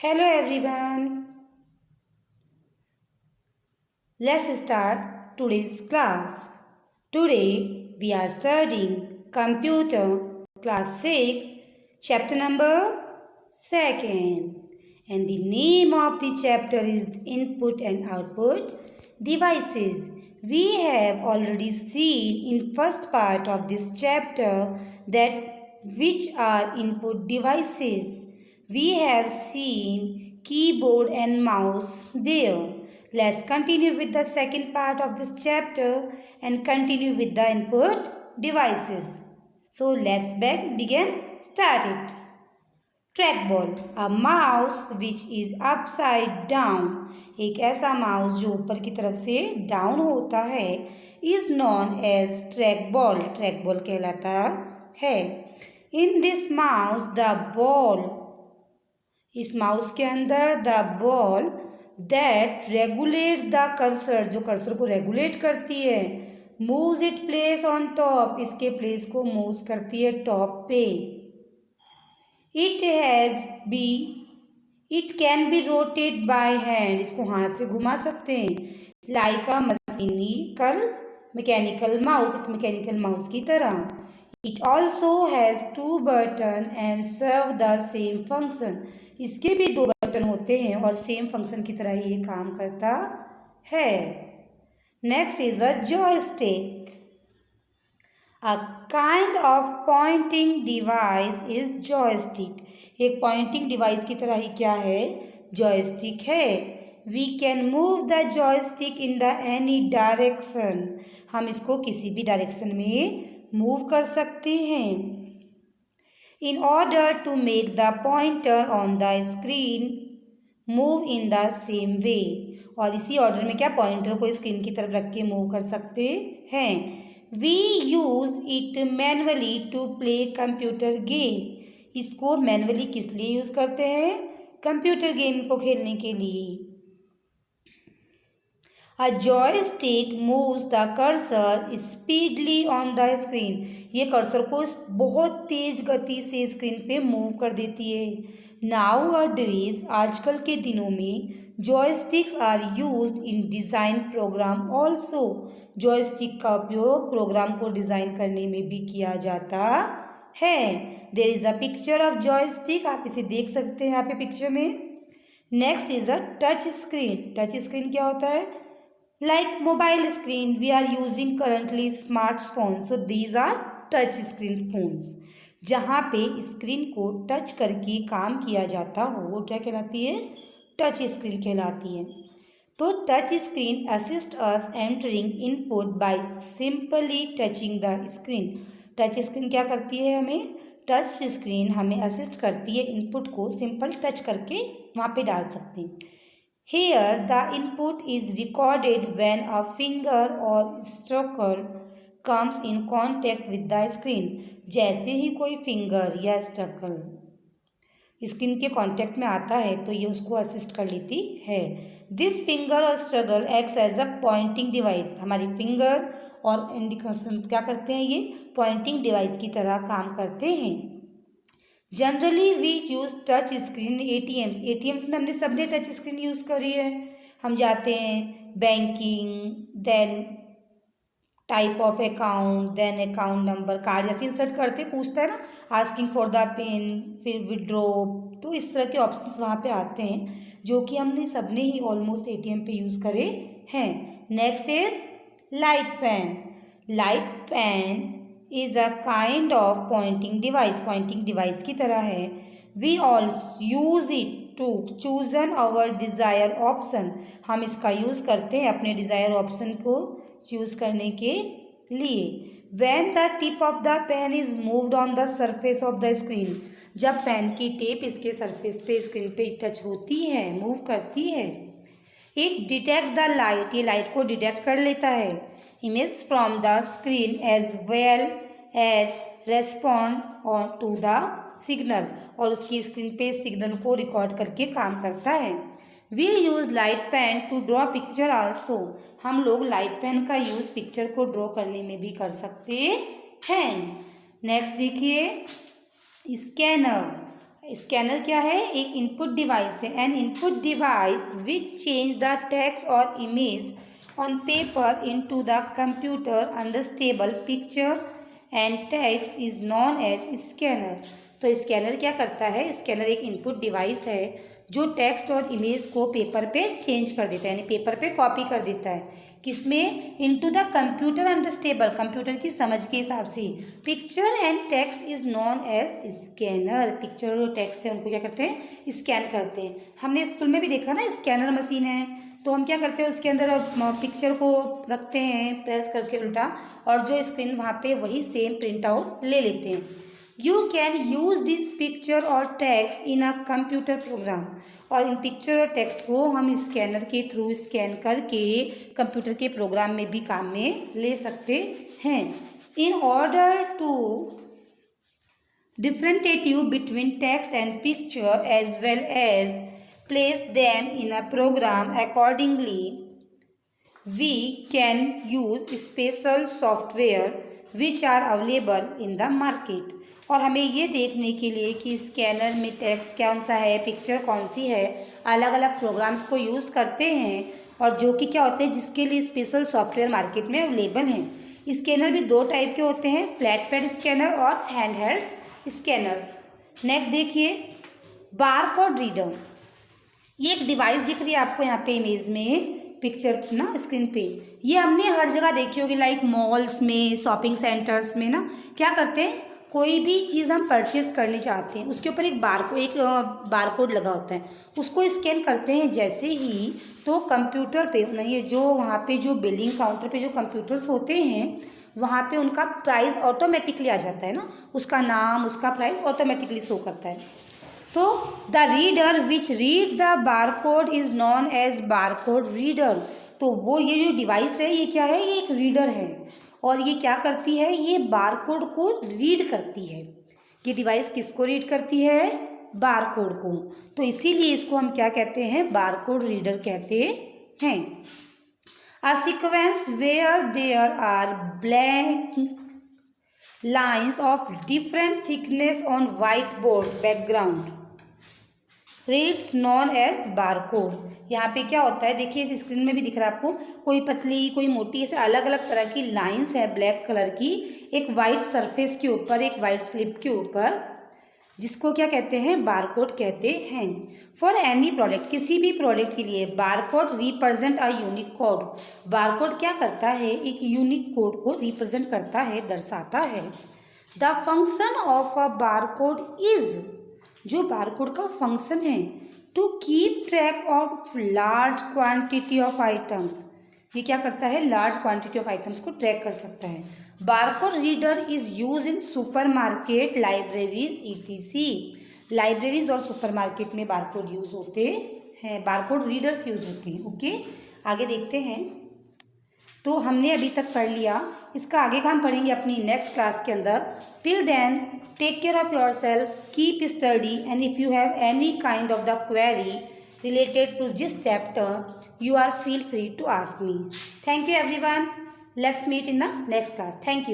Hello everyone. Let's start today's class. Today we are studying computer class 6 chapter number 2 and the name of the chapter is input and output devices. We have already seen in first part of this chapter that which are input devices. We have seen keyboard and mouse there. Let's continue with the second part of this chapter and continue with the input devices. So let's begin. Start it. Trackball a mouse which is upside down, एक ऐसा mouse जो ऊपर की तरफ से down होता है is known as trackball, trackball कहलाता है. In this mouse the ball, इस माउस के अंदर the ball that regulate the cursor, जो कर्सर को रेगुलेट करती है, moves it place on top, इसके प्लेस को मूव करती है टॉप पे. It can be rotate by hand, इसको हाथ से घुमा सकते हैं. लाइक अ मैकेनिकल माउस, एक मैकेनिकल माउस की तरह. It also has 2 button and serve the same function, इसके भी 2 बटन होते हैं और सेम फंक्शन की तरह ही ये काम करता है. Next is a joystick. A kind of pointing device is joystick. एक pointing device की तरह ही क्या है, joystick है. We can move the joystick in the any direction. हम इसको किसी भी डायरेक्शन में मूव कर सकते हैं. In order to make the pointer on the screen move in the same way. और इसी ऑर्डर में क्या पॉइंटर को स्क्रीन की तरफ रख के मूव कर सकते हैं. We use it manually to play computer game. इसको मैनुअली किस लिए यूज़ करते हैं, कंप्यूटर गेम को खेलने के लिए. A joystick moves the cursor speedily on the screen. ये कर्सर को बहुत तेज गति से स्क्रीन पे मूव कर देती है. Nowadays, आजकल के दिनों में joysticks are used in design program also. Joystick का उपयोग प्रोग्राम को डिज़ाइन करने में भी किया जाता है. There is a picture of joystick, आप इसे देख सकते हैं यहाँ पे पिक्चर में. Next is a touch screen. Touch screen क्या होता है, like mobile screen we are using currently smartphone, so these are touch screen phones. जहाँ पे स्क्रीन को टच करके काम किया जाता हो वो क्या कहलाती है, टच स्क्रीन कहलाती है. तो touch screen assist us entering input by simply touching the screen. Touch screen क्या करती है, हमें टच स्क्रीन हमें असिस्ट करती है इनपुट को सिंपल टच करके वहाँ पे डाल सकते हैं. Here the input is recorded when a finger or stroker comes in contact with the screen. जैसे ही कोई फिंगर या स्ट्रकल स्क्रीन के कांटेक्ट में आता है तो ये उसको असिस्ट कर लेती है. दिस फिंगर और struggle acts as a pointing device. हमारी फिंगर और इंडिकेशन क्या करते हैं, ये पॉइंटिंग डिवाइस की तरह काम करते हैं. Generally we use touch screen ATMs. ATMs में हमने सबने टच स्क्रीन यूज़ करी है. हम जाते हैं banking, then type of account, then account number, card जैसे इंसर्ट करते पूछता है ना, आस्किंग फॉर द पिन, फिर विड्रॉ, तो इस तरह के ऑप्शंस वहाँ पे आते हैं जो कि हमने सबने ही ऑलमोस्ट ATM पे यूज़ करे हैं. Next is light pen. Light pen is a kind of pointing device. Pointing device की तरह है. We all use it to chosen our desire option. हम इसका यूज़ करते हैं अपने डिज़ायर ऑप्शन को चूज़ करने के लिए. When the tip of the pen is moved on the surface of the screen. जब पेन की टिप इसके सरफेस पे स्क्रीन पे टच होती है, मूव करती है, इट डिटेक्ट द लाइट, ये लाइट को डिटेक्ट कर लेता है, image from the screen as well as respond on to the signal, और उसकी स्क्रीन पे सिग्नल को रिकॉर्ड करके काम करता है. We use light pen to draw picture also. हम लोग लाइट पेन का यूज़ पिक्चर को ड्रॉ करने में भी कर सकते हैं. नेक्स्ट देखिए, स्कैनर. स्कैनर क्या है? एक इनपुट डिवाइस है। An input device which change the text और image on paper into the computer understandable picture and text is known as scanner. तो स्कैनर क्या करता है? स्कैनर एक इनपुट डिवाइस है जो टेक्स्ट और इमेज को पेपर पे चेंज कर देता है, यानी पेपर पे कॉपी कर देता है। किसमें? Into the computer understandable, computer की समझ के हिसाब से। Picture and text is known as scanner. Picture और टेक्स्ट है उनको क्या करते हैं? स्कैन करते हैं। हमने स्कूल में भी देखा ना, स्कैनर मशीन है, तो हम क्या करते हैं? उसके अंदर पिक्चर को रखते हैं प्रेस करके उल्टा, और जो स्क्रीन वहाँ पे वही सेम प्रिंट आउट ले लेते हैं। You can use this picture और text in a computer program. और इन पिक्चर और टेक्स्ट को हम स्कैनर के थ्रू स्कैन करके कंप्यूटर के प्रोग्राम में भी काम में ले सकते हैं। In order to differentiate between text and picture as well as place them in a program accordingly, we can use special software which are available in the market। और हमें ये देखने के लिए कि स्कैनर में टेक्स्ट कौन सा है, पिक्चर कौन सी है, अलग अलग प्रोग्राम्स को यूज़ करते हैं, और जो कि क्या होते हैं, जिसके लिए स्पेशल सॉफ्टवेयर मार्केट में अवेलेबल हैं। स्कैनर भी दो टाइप के होते हैं, फ्लैट पैड स्कैनर और हैंड हेल्ड स्कैनर्स। नेक्स्ट देखिए, बारकोड रीडर। ये एक डिवाइस दिख रही है आपको यहाँ पे इमेज में, पिक्चर ना स्क्रीन पे। ये हमने हर जगह देखी होगी, लाइक मॉल्स में, शॉपिंग सेंटर्स में ना, क्या करते हैं, कोई भी चीज़ हम परचेज करने चाहते हैं, उसके ऊपर एक बारकोड लगा होता है, उसको स्कैन करते हैं जैसे ही, तो कंप्यूटर पे ये जो वहाँ पे जो बिलिंग काउंटर पे जो कंप्यूटर्स होते हैं, वहाँ पे उनका प्राइस ऑटोमेटिकली आ जाता है ना, उसका नाम, उसका प्राइस ऑटोमेटिकली शो करता है। So the reader which read the barcode is known as barcode reader। तो वो ये जो डिवाइस है, ये क्या है? ये एक रीडर है, और ये क्या करती है? ये बारकोड को रीड करती है। ये डिवाइस किसको रीड करती है? बारकोड को। तो इसीलिए इसको हम क्या कहते हैं? बारकोड रीडर कहते हैं। A sequence where there are blank lines of different thickness on whiteboard background reads known as barcode. यहाँ पे क्या होता है, देखिए इस स्क्रीन में भी दिख रहा है आपको, कोई पतली कोई मोटी, ऐसे अलग अलग तरह की लाइंस है ब्लैक कलर की, एक वाइट सरफेस के ऊपर, एक वाइट स्लिप के ऊपर, जिसको क्या कहते हैं? बारकोड कहते हैं। फॉर एनी प्रोडक्ट, किसी भी प्रोडक्ट के लिए barcode represent a unique code. Barcode क्या करता है? एक यूनिक कोड को रिप्रेजेंट करता है, दर्शाता है। The function of a barcode is, जो बारकोड का फंक्शन है, to keep track of large quantity of items. ये क्या करता है? लार्ज क्वांटिटी ऑफ आइटम्स को ट्रैक कर सकता है। Barcode reader is use in supermarket, libraries etc। Libraries और सुपरमार्केट में बारकोड यूज होते हैं, बारकोड रीडर्स यूज होते हैं। ओके, आगे देखते हैं। तो हमने अभी तक पढ़ लिया, इसका आगे का हम पढ़ेंगे अपनी नेक्स्ट क्लास के अंदर। Till then take care of yourself, keep study, and if you have any kind of the query related to this chapter, you are feel free to ask me. Thank you everyone. Let's meet in the next class. Thank you.